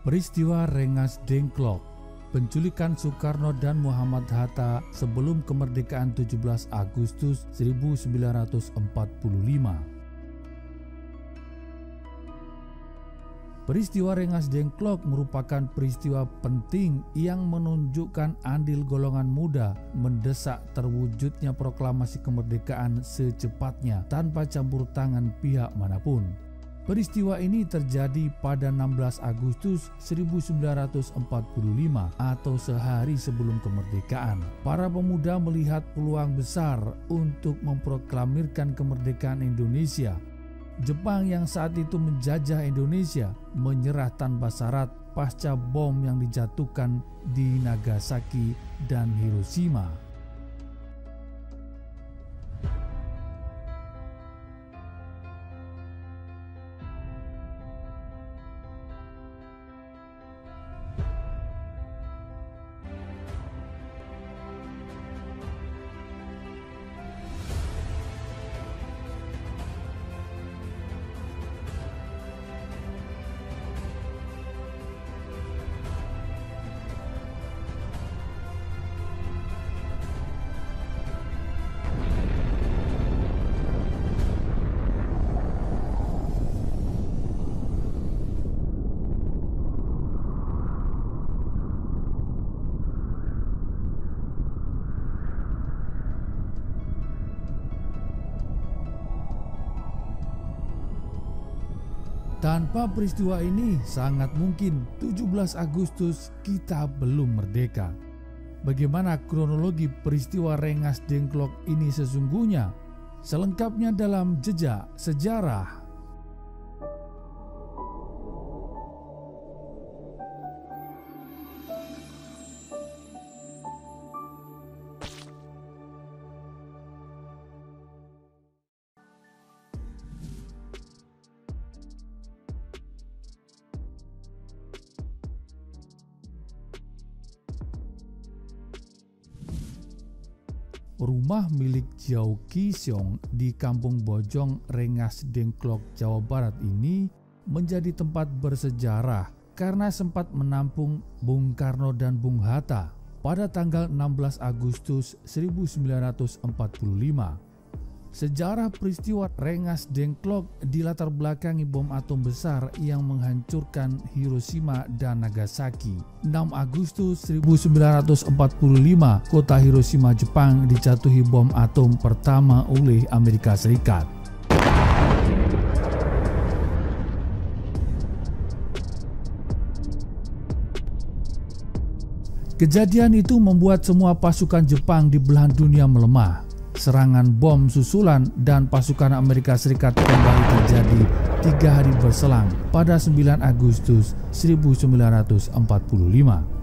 Peristiwa Rengas Dengklok, penculikan Soekarno dan Muhammad Hatta sebelum kemerdekaan 17 Agustus 1945. Peristiwa Rengas Dengklok merupakan peristiwa penting yang menunjukkan andil golongan muda mendesak terwujudnya proklamasi kemerdekaan secepatnya tanpa campur tangan pihak manapun. Peristiwa ini terjadi pada 16 Agustus 1945 atau sehari sebelum kemerdekaan. Para pemuda melihat peluang besar untuk memproklamirkan kemerdekaan Indonesia. Jepang yang saat itu menjajah Indonesia menyerah tanpa syarat pasca bom yang dijatuhkan di Nagasaki dan Hiroshima. Tanpa peristiwa ini, sangat mungkin 17 Agustus kita belum merdeka. Bagaimana kronologi peristiwa Rengas Dengklok ini sesungguhnya? Selengkapnya dalam Jejak Sejarah. Rumah milik Jiao Qishong di Kampung Bojong, Rengas Dengklok, Jawa Barat ini menjadi tempat bersejarah karena sempat menampung Bung Karno dan Bung Hatta pada tanggal 16 Agustus 1945. Sejarah peristiwa Rengas Dengklok dilatar belakangi bom atom besar yang menghancurkan Hiroshima dan Nagasaki. 6 Agustus 1945, kota Hiroshima, Jepang dijatuhi bom atom pertama oleh Amerika Serikat. Kejadian itu membuat semua pasukan Jepang di belahan dunia melemah. Serangan bom susulan dan pasukan Amerika Serikat kembali terjadi 3 hari berselang pada 9 Agustus 1945.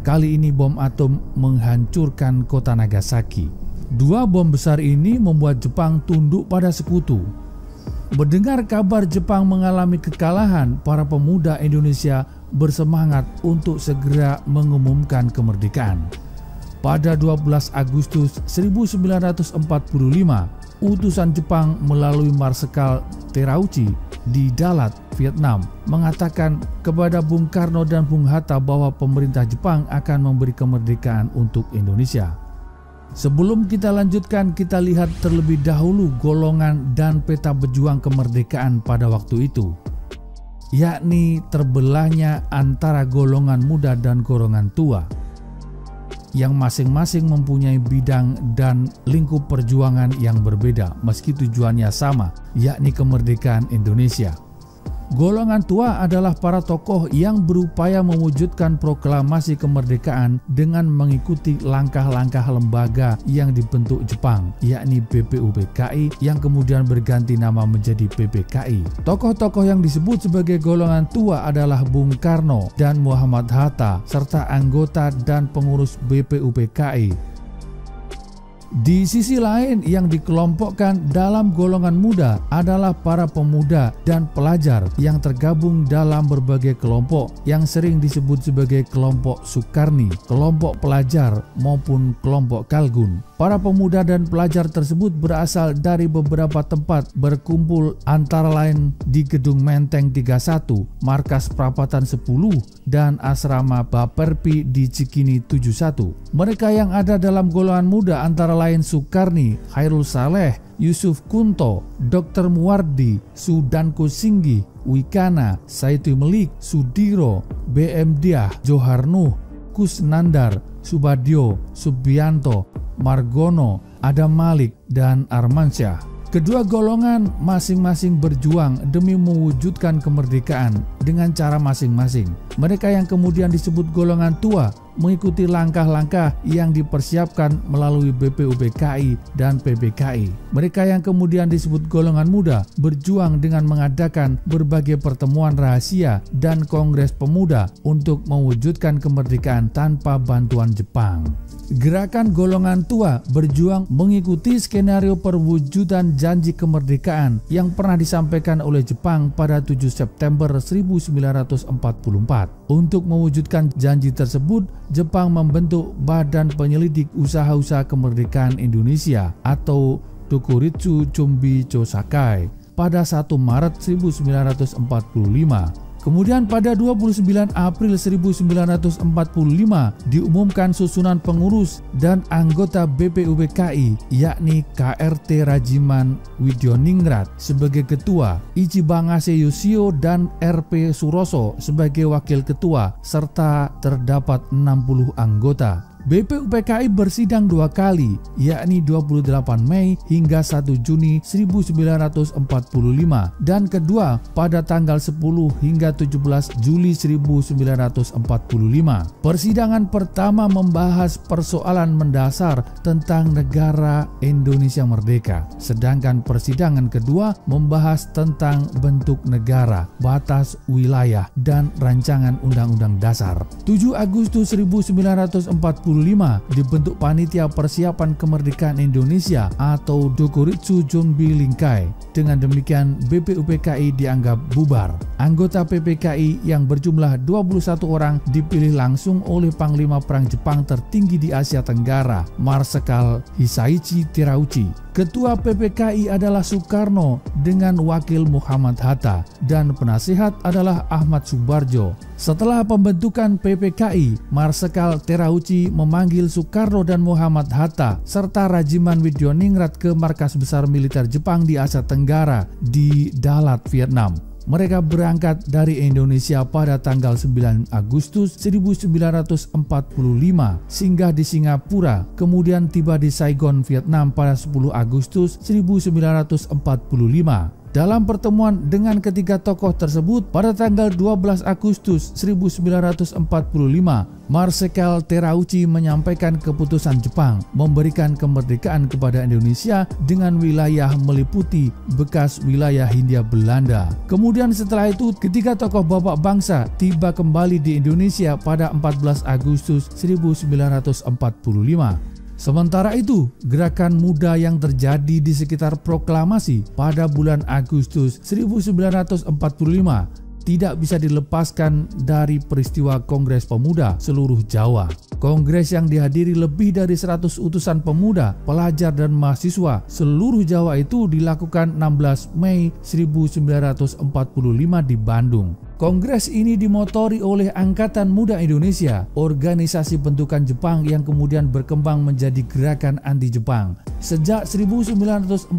Kali ini bom atom menghancurkan kota Nagasaki. 2 bom besar ini membuat Jepang tunduk pada sekutu. Mendengar kabar Jepang mengalami kekalahan, para pemuda Indonesia bersemangat untuk segera mengumumkan kemerdekaan. Pada 12 Agustus 1945, utusan Jepang melalui Marsekal Terauchi di Dalat, Vietnam, mengatakan kepada Bung Karno dan Bung Hatta bahwa pemerintah Jepang akan memberi kemerdekaan untuk Indonesia. Sebelum kita lanjutkan, kita lihat terlebih dahulu golongan dan peta pejuang kemerdekaan pada waktu itu, yakni terbelahnya antara golongan muda dan golongan tua, yang masing-masing mempunyai bidang dan lingkup perjuangan yang berbeda meski tujuannya sama, yakni kemerdekaan Indonesia. Golongan tua adalah para tokoh yang berupaya mewujudkan proklamasi kemerdekaan dengan mengikuti langkah-langkah lembaga yang dibentuk Jepang, yakni BPUPKI yang kemudian berganti nama menjadi PPKI. Tokoh-tokoh yang disebut sebagai golongan tua adalah Bung Karno dan Muhammad Hatta serta anggota dan pengurus BPUPKI. Di sisi lain, yang dikelompokkan dalam golongan muda adalah para pemuda dan pelajar yang tergabung dalam berbagai kelompok yang sering disebut sebagai kelompok Sukarni, kelompok pelajar maupun kelompok Kalgun. Para pemuda dan pelajar tersebut berasal dari beberapa tempat berkumpul, antara lain di Gedung Menteng 31, Markas Prapatan 10, dan Asrama Baperpi di Cikini 71. Mereka yang ada dalam golongan muda antara lain Sukarni, Khairul Saleh, Yusuf Kunto, Dr. Muwardi, Sudanko Singgi, Wikana, Saiti Melik, Sudiro, BM Diah, Johar Nuh, Kusnandar, Subadio, Subianto, Margono, Adam Malik, dan Armansyah. Kedua golongan masing-masing berjuang demi mewujudkan kemerdekaan dengan cara masing-masing. Mereka yang kemudian disebut golongan tua mengikuti langkah-langkah yang dipersiapkan melalui BPUPKI dan PBKI. Mereka yang kemudian disebut golongan muda berjuang dengan mengadakan berbagai pertemuan rahasia dan kongres pemuda untuk mewujudkan kemerdekaan tanpa bantuan Jepang. Gerakan golongan tua berjuang mengikuti skenario perwujudan janji kemerdekaan yang pernah disampaikan oleh Jepang pada 7 September 1944. Untuk mewujudkan janji tersebut, Jepang membentuk Badan Penyelidik Usaha-Usaha Kemerdekaan Indonesia atau Dokuritsu Chumbi Chosakai pada 1 Maret 1945. Kemudian pada 29 April 1945 diumumkan susunan pengurus dan anggota BPUPKI, yakni KRT Rajiman Widyoningrat sebagai ketua, Ichibangase Yoshio dan RP Suroso sebagai wakil ketua, serta terdapat 60 anggota. BPUPKI bersidang 2 kali, yakni 28 Mei hingga 1 Juni 1945 dan kedua pada tanggal 10 hingga 17 Juli 1945. Persidangan pertama membahas persoalan mendasar tentang negara Indonesia merdeka, sedangkan persidangan kedua membahas tentang bentuk negara, batas wilayah, dan rancangan undang-undang dasar. 7 Agustus 1945 dibentuk Panitia Persiapan Kemerdekaan Indonesia atau Dokuritsu Chumbi Lingkai. Dengan demikian BPUPKI dianggap bubar. Anggota PPKI yang berjumlah 21 orang dipilih langsung oleh Panglima Perang Jepang tertinggi di Asia Tenggara, Marsekal Hisaichi Terauchi. Ketua PPKI adalah Soekarno dengan wakil Muhammad Hatta dan penasihat adalah Ahmad Subarjo. Setelah pembentukan PPKI, Marsekal Terauchi memanggil Soekarno dan Muhammad Hatta serta Rajiman Widyoningrat ke markas besar militer Jepang di Asia Tenggara di Dalat, Vietnam. Mereka berangkat dari Indonesia pada tanggal 9 Agustus 1945, singgah di Singapura, kemudian tiba di Saigon, Vietnam pada 10 Agustus 1945. Dalam pertemuan dengan ketiga tokoh tersebut pada tanggal 12 Agustus 1945, Marsekal Terauchi menyampaikan keputusan Jepang memberikan kemerdekaan kepada Indonesia dengan wilayah meliputi bekas wilayah Hindia Belanda. Kemudian setelah itu ketiga tokoh bapak bangsa tiba kembali di Indonesia pada 14 Agustus 1945. Sementara itu, gerakan muda yang terjadi di sekitar proklamasi pada bulan Agustus 1945 tidak bisa dilepaskan dari peristiwa Kongres Pemuda seluruh Jawa. Kongres yang dihadiri lebih dari 100 utusan pemuda, pelajar dan mahasiswa seluruh Jawa itu dilakukan 16 Mei 1945 di Bandung. Kongres ini dimotori oleh Angkatan Muda Indonesia, organisasi bentukan Jepang yang kemudian berkembang menjadi gerakan anti-Jepang. Sejak 1943,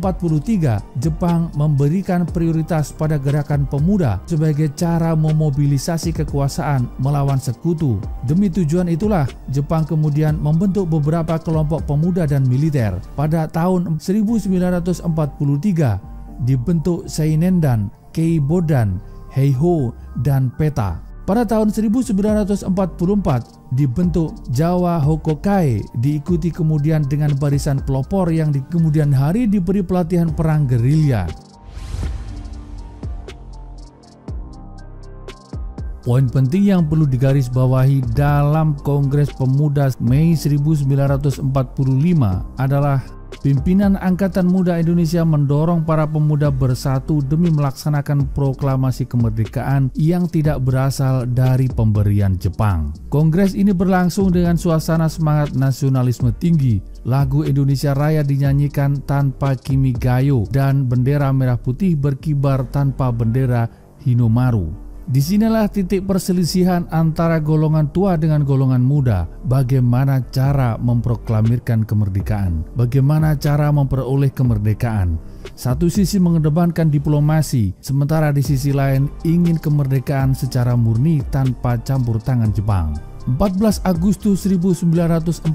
Jepang memberikan prioritas pada gerakan pemuda sebagai cara memobilisasi kekuasaan melawan sekutu. Demi tujuan itulah, Jepang kemudian membentuk beberapa kelompok pemuda dan militer. Pada tahun 1943, dibentuk Seinendan, Keibodan, Heiho, dan Peta. Pada tahun 1944 dibentuk Jawa Hokokai, diikuti kemudian dengan barisan pelopor yang di kemudian hari diberi pelatihan perang gerilya. Poin penting yang perlu digarisbawahi dalam Kongres Pemuda Mei 1945 adalah pimpinan Angkatan Muda Indonesia mendorong para pemuda bersatu demi melaksanakan proklamasi kemerdekaan yang tidak berasal dari pemberian Jepang. Kongres ini berlangsung dengan suasana semangat nasionalisme tinggi. Lagu Indonesia Raya dinyanyikan tanpa kimigayo dan bendera merah putih berkibar tanpa bendera Hinomaru. Disinilah titik perselisihan antara golongan tua dengan golongan muda. Bagaimana cara memproklamirkan kemerdekaan? Bagaimana cara memperoleh kemerdekaan? Satu sisi mengedepankan diplomasi, sementara di sisi lain ingin kemerdekaan secara murni tanpa campur tangan Jepang. 14 Agustus 1945,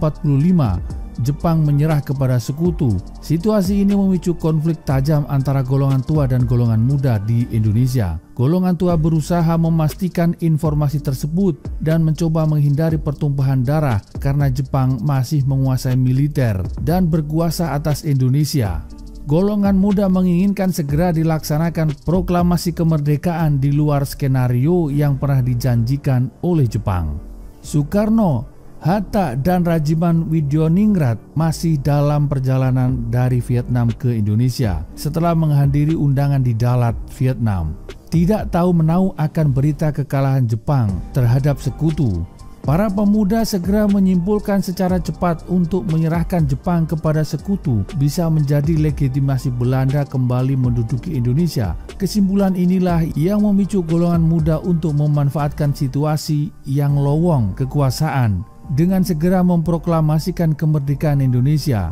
Jepang menyerah kepada sekutu. Situasi ini memicu konflik tajam antara golongan tua dan golongan muda di Indonesia. Golongan tua berusaha memastikan informasi tersebut dan mencoba menghindari pertumpahan darah karena Jepang masih menguasai militer dan berkuasa atas Indonesia. Golongan muda menginginkan segera dilaksanakan proklamasi kemerdekaan di luar skenario yang pernah dijanjikan oleh Jepang. Soekarno, Hatta, dan Rajiman Widyoningrat masih dalam perjalanan dari Vietnam ke Indonesia setelah menghadiri undangan di Dalat, Vietnam. Tidak tahu menau akan berita kekalahan Jepang terhadap sekutu. Para pemuda segera menyimpulkan secara cepat untuk menyerahkan Jepang kepada sekutu bisa menjadi legitimasi Belanda kembali menduduki Indonesia. Kesimpulan inilah yang memicu golongan muda untuk memanfaatkan situasi yang lowong kekuasaan dengan segera memproklamasikan kemerdekaan Indonesia.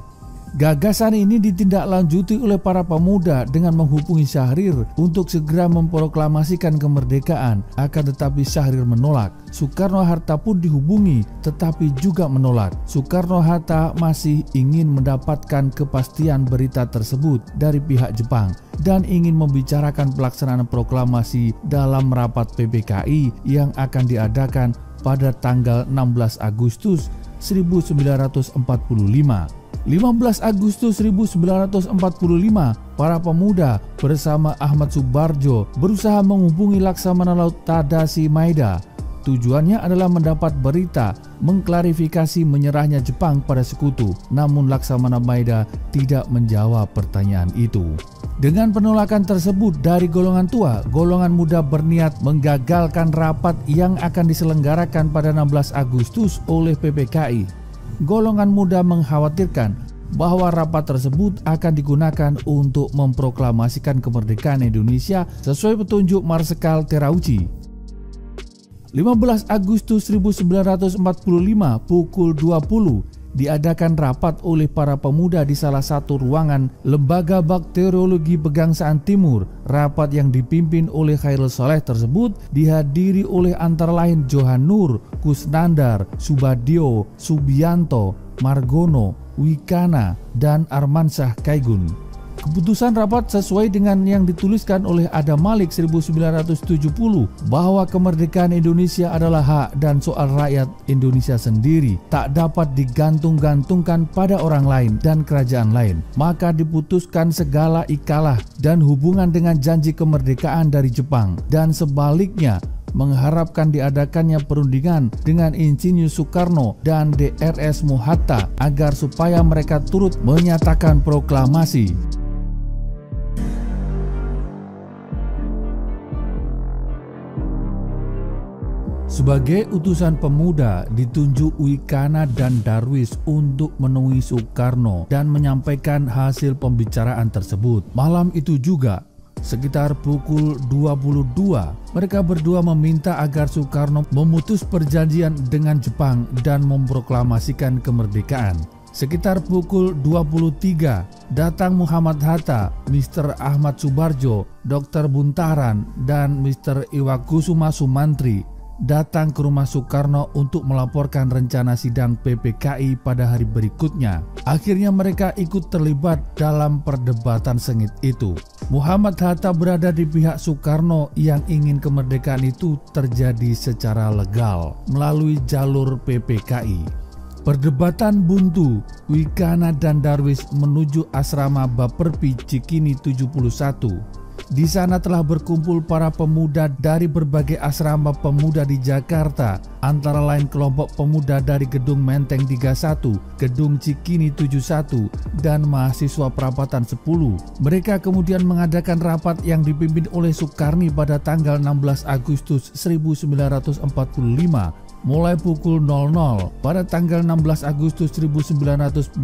Gagasan ini ditindaklanjuti oleh para pemuda dengan menghubungi Syahrir untuk segera memproklamasikan kemerdekaan, akan tetapi Syahrir menolak. Soekarno-Hatta pun dihubungi tetapi juga menolak. Soekarno-Hatta masih ingin mendapatkan kepastian berita tersebut dari pihak Jepang dan ingin membicarakan pelaksanaan proklamasi dalam rapat PPKI yang akan diadakan pada tanggal 16 Agustus 1945. 15 Agustus 1945, para pemuda bersama Ahmad Subarjo berusaha menghubungi Laksamana Laut Tadashi Maeda. Tujuannya adalah mendapat berita mengklarifikasi menyerahnya Jepang pada sekutu, namun Laksamana Maeda tidak menjawab pertanyaan itu. Dengan penolakan tersebut dari golongan tua, golongan muda berniat menggagalkan rapat yang akan diselenggarakan pada 16 Agustus oleh PPKI. Golongan muda mengkhawatirkan bahwa rapat tersebut akan digunakan untuk memproklamasikan kemerdekaan Indonesia sesuai petunjuk Marsekal Terauchi. 15 Agustus 1945 pukul 20 diadakan rapat oleh para pemuda di salah satu ruangan Lembaga Bakteriologi Pegangsaan Timur. Rapat yang dipimpin oleh Khairul Soleh tersebut dihadiri oleh antara lain Johan Nur, Kusnandar, Subadio, Subianto, Margono, Wikana, dan Armansyah Kaigun. Keputusan rapat sesuai dengan yang dituliskan oleh Adam Malik 1970 bahwa kemerdekaan Indonesia adalah hak dan soal rakyat Indonesia sendiri, tak dapat digantung-gantungkan pada orang lain dan kerajaan lain. Maka diputuskan segala ikalah dan hubungan dengan janji kemerdekaan dari Jepang, dan sebaliknya mengharapkan diadakannya perundingan dengan Insinyur Soekarno dan DRS Hatta agar supaya mereka turut menyatakan proklamasi. Sebagai utusan pemuda ditunjuk Wikana dan Darwis untuk menemui Soekarno dan menyampaikan hasil pembicaraan tersebut. Malam itu juga, sekitar pukul 22, mereka berdua meminta agar Soekarno memutus perjanjian dengan Jepang dan memproklamasikan kemerdekaan. Sekitar pukul 23, datang Muhammad Hatta, Mr. Ahmad Subarjo, Dr. Buntaran, dan Mr. Iwakusuma Sumantri datang ke rumah Soekarno untuk melaporkan rencana sidang PPKI pada hari berikutnya. Akhirnya mereka ikut terlibat dalam perdebatan sengit itu. Muhammad Hatta berada di pihak Soekarno yang ingin kemerdekaan itu terjadi secara legal melalui jalur PPKI. Perdebatan buntu, Wikana dan Darwis menuju asrama Baperpi Cikini 71. Di sana telah berkumpul para pemuda dari berbagai asrama pemuda di Jakarta, antara lain kelompok pemuda dari Gedung Menteng 31, Gedung Cikini 71, dan mahasiswa Perapatan 10. Mereka kemudian mengadakan rapat yang dipimpin oleh Sukarni pada tanggal 16 Agustus 1945. Mulai pukul 00 pada tanggal 16 Agustus 1945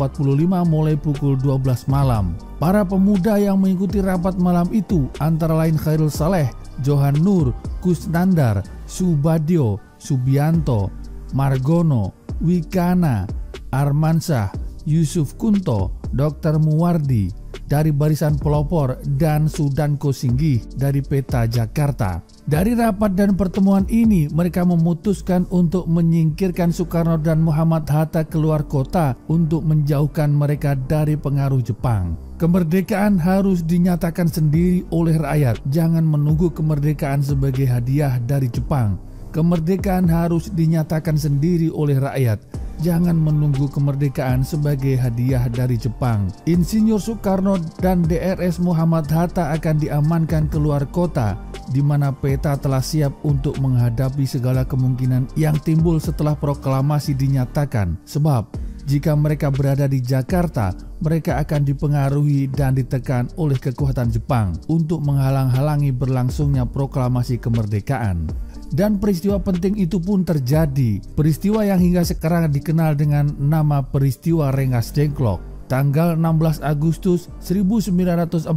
mulai pukul 12 malam. Para pemuda yang mengikuti rapat malam itu antara lain Khairul Saleh, Johan Nur, Kusnandar, Subadyo, Subianto, Margono, Wikana, Armansyah, Yusuf Kunto, Dr. Muwardi dari Barisan Pelopor, dan Sudanko Singgih dari Peta Jakarta. Dari rapat dan pertemuan ini, mereka memutuskan untuk menyingkirkan Soekarno dan Muhammad Hatta keluar kota untuk menjauhkan mereka dari pengaruh Jepang. Kemerdekaan harus dinyatakan sendiri oleh rakyat, jangan menunggu kemerdekaan sebagai hadiah dari Jepang. Kemerdekaan harus dinyatakan sendiri oleh rakyat, jangan menunggu kemerdekaan sebagai hadiah dari Jepang. Insinyur Soekarno dan DRS Muhammad Hatta akan diamankan keluar kota, di mana Peta telah siap untuk menghadapi segala kemungkinan yang timbul setelah proklamasi dinyatakan. Sebab jika mereka berada di Jakarta, mereka akan dipengaruhi dan ditekan oleh kekuatan Jepang untuk menghalang-halangi berlangsungnya proklamasi kemerdekaan. Dan peristiwa penting itu pun terjadi. Peristiwa yang hingga sekarang dikenal dengan nama peristiwa Rengas Dengklok. Tanggal 16 Agustus 1945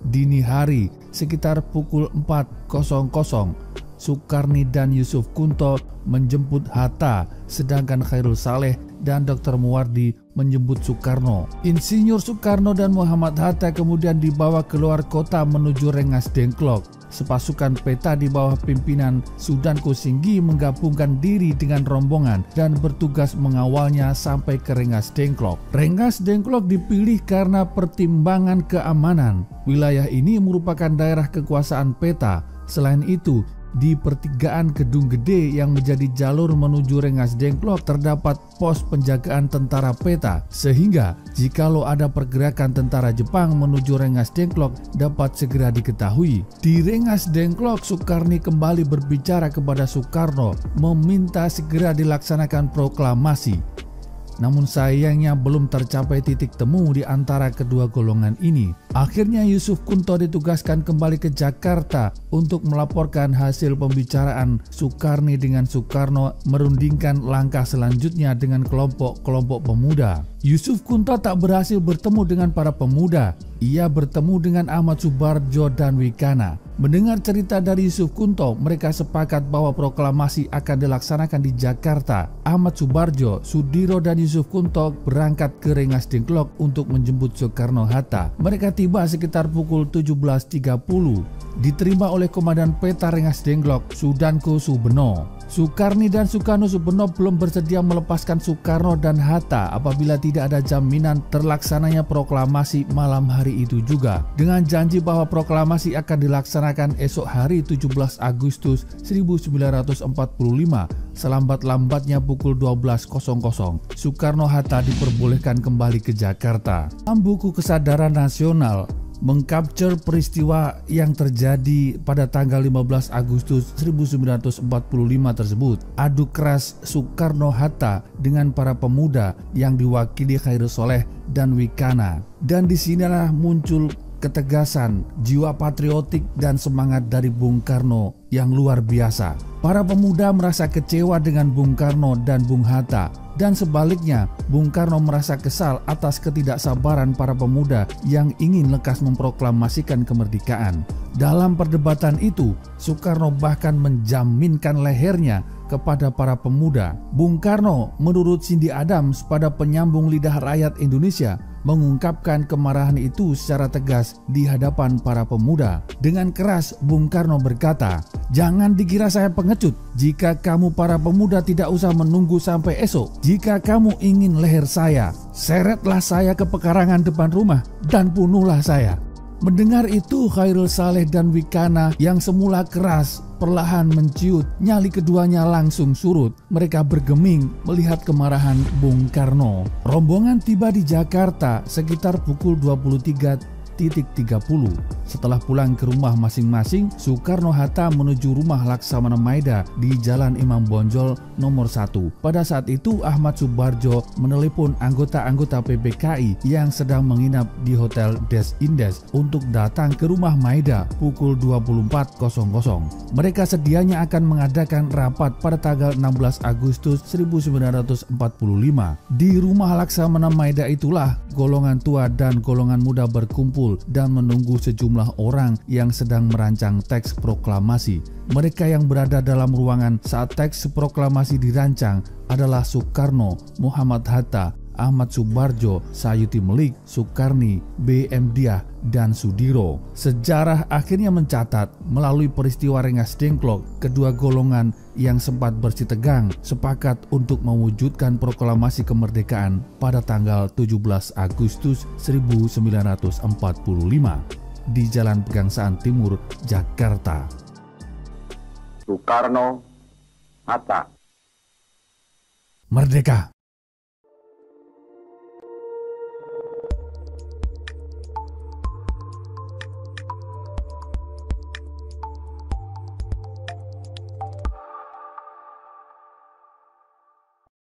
dini hari sekitar pukul 4.00, Sukarni dan Yusuf Kunto menjemput Hatta, sedangkan Khairul Saleh dan Dr. Muwardi menjemput Soekarno. Insinyur Soekarno dan Muhammad Hatta kemudian dibawa keluar kota menuju Rengas Dengklok. Sepasukan Peta di bawah pimpinan Sudanko Singgih menggabungkan diri dengan rombongan dan bertugas mengawalnya sampai ke Rengas Dengklok. Rengas Dengklok dipilih karena pertimbangan keamanan. Wilayah ini merupakan daerah kekuasaan Peta. Selain itu, di pertigaan Gedung Gede yang menjadi jalur menuju Rengas Dengklok terdapat pos penjagaan tentara Peta, sehingga jikalau ada pergerakan tentara Jepang menuju Rengas Dengklok dapat segera diketahui. Di Rengas Dengklok, Sukarni kembali berbicara kepada Soekarno meminta segera dilaksanakan proklamasi. Namun sayangnya belum tercapai titik temu di antara kedua golongan ini. Akhirnya Yusuf Kunto ditugaskan kembali ke Jakarta untuk melaporkan hasil pembicaraan Sukarni dengan Soekarno merundingkan langkah selanjutnya dengan kelompok-kelompok pemuda. Yusuf Kunto tak berhasil bertemu dengan para pemuda. Ia bertemu dengan Ahmad Subarjo dan Wikana. Mendengar cerita dari Yusuf Kunto, mereka sepakat bahwa proklamasi akan dilaksanakan di Jakarta. Ahmad Subarjo, Sudiro, dan Yusuf Kunto berangkat ke Rengas Dengklok untuk menjemput Soekarno-Hatta. Mereka tiba sekitar pukul 17.30. Diterima oleh Komandan Peta Rengas Dengklok, Sudanko Subeno. Sukarni dan Sukarno belum bersedia melepaskan Soekarno dan Hatta apabila tidak ada jaminan terlaksananya proklamasi malam hari itu juga. Dengan janji bahwa proklamasi akan dilaksanakan esok hari 17 Agustus 1945 selambat-lambatnya pukul 12.00, Soekarno-Hatta diperbolehkan kembali ke Jakarta. Dalam buku Kesadaran Nasional mengcapture peristiwa yang terjadi pada tanggal 15 Agustus 1945 tersebut. Adu keras Soekarno-Hatta dengan para pemuda yang diwakili Khairul Saleh dan Wikana. Dan disinilah muncul ketegasan, jiwa patriotik dan semangat dari Bung Karno yang luar biasa. Para pemuda merasa kecewa dengan Bung Karno dan Bung Hatta. Dan sebaliknya, Bung Karno merasa kesal atas ketidaksabaran para pemuda yang ingin lekas memproklamasikan kemerdekaan. Dalam perdebatan itu, Soekarno bahkan menjaminkan lehernya kepada para pemuda. Bung Karno, menurut Cindy Adams pada penyambung lidah rakyat Indonesia, mengungkapkan kemarahan itu secara tegas di hadapan para pemuda. Dengan keras, Bung Karno berkata, "Jangan dikira saya pengecut. Jika kamu para pemuda tidak usah menunggu sampai esok. Jika kamu ingin leher saya, seretlah saya ke pekarangan depan rumah dan bunuhlah saya." Mendengar itu, Khairul Saleh dan Wikana yang semula keras perlahan menciut, nyali keduanya langsung surut. Mereka bergeming melihat kemarahan Bung Karno. Rombongan tiba di Jakarta sekitar pukul 23 Setelah pulang ke rumah masing-masing, Soekarno-Hatta menuju rumah Laksamana Maida di Jalan Imam Bonjol nomor 1. Pada saat itu Ahmad Subarjo menelepon anggota-anggota PPKI yang sedang menginap di Hotel Des Indes untuk datang ke rumah Maida pukul 24.00. Mereka sedianya akan mengadakan rapat pada tanggal 16 Agustus 1945. Di rumah Laksamana Maida itulah golongan tua dan golongan muda berkumpul dan menunggu sejumlah orang yang sedang merancang teks proklamasi. Mereka yang berada dalam ruangan saat teks proklamasi dirancang adalah Soekarno, Muhammad Hatta, Ahmad Subarjo, Sayuti Melik, Soekarni, B.M. Diah, dan Sudiro. Sejarah akhirnya mencatat melalui peristiwa Rengas Dengklok, kedua golongan yang sempat bersitegang sepakat untuk mewujudkan proklamasi kemerdekaan pada tanggal 17 Agustus 1945 di Jalan Pegangsaan Timur, Jakarta. Soekarno, Hatta. Merdeka!